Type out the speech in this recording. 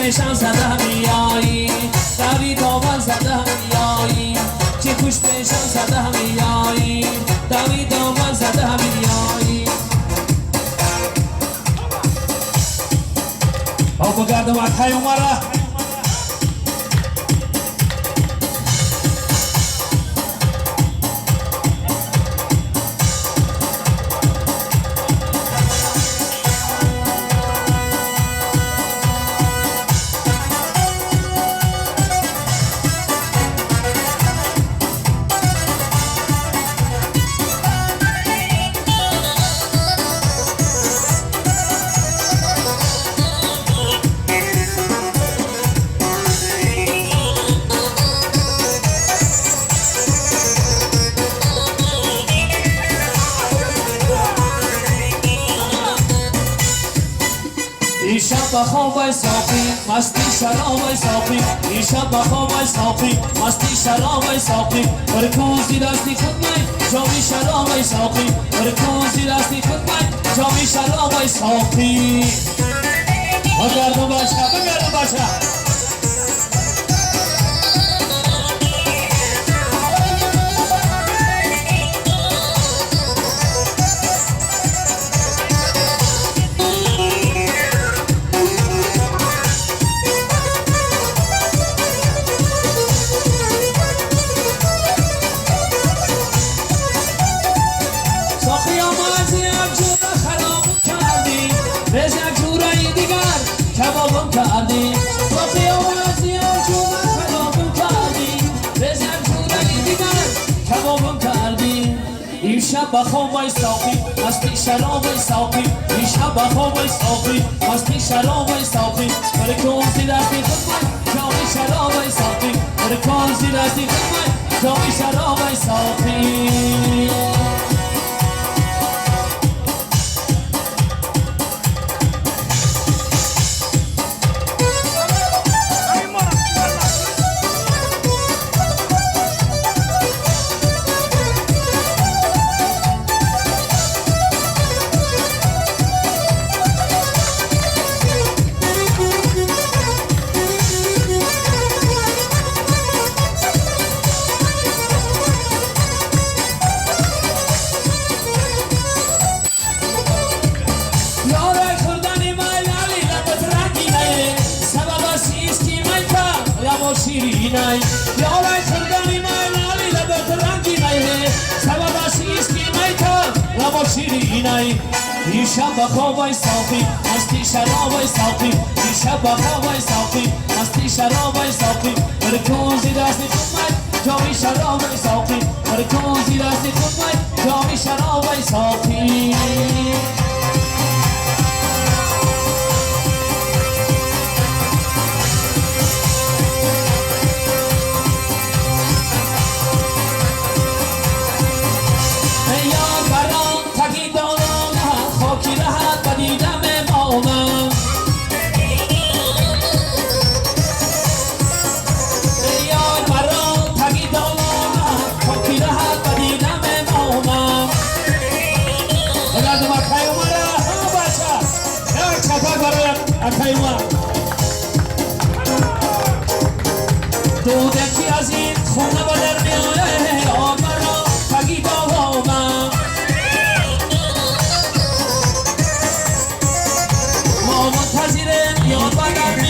بهشم زدم میایی دوید آمد زدم میایی چه خوش بهشم زدم میایی دوید آمد زدم میایی آب گردم اتهای اومره شب بخواب ساقی مستی شراب ساقی این شب بخواب ساقی مستی شراب ساقی برکوزی دستی خود من جامی شراب ساقی برکوزی دستی خود من جامی شراب ساقی بگردم بچه کبابم کردی تو قیامت یا جومن خرابم کردی بزن جورایی دیگر کبابم کردی این شب بخواب ساقی مستی شراب ساقی این شب بخواب ساقی مستی شراب ساقی برکوزی دستی خود من جامی شراب ساقی برکوزی دستی خود من جامی شراب ساقی شیرینای یارای خردانی مالالی لبت رنگی نایه سبب آسیست کی میتا لب شیرینای این شب بخواب ساقی مستی شراب ساقی این شب بخواب ساقی مستی شراب ساقی برکوزی دستی خود من جامی شراب ساقی برکوزی دستی خود من جامی شراب ساقی دودکی از این خونه با در میاره آمرا تگی داوامم ما منتظرم یاد بدن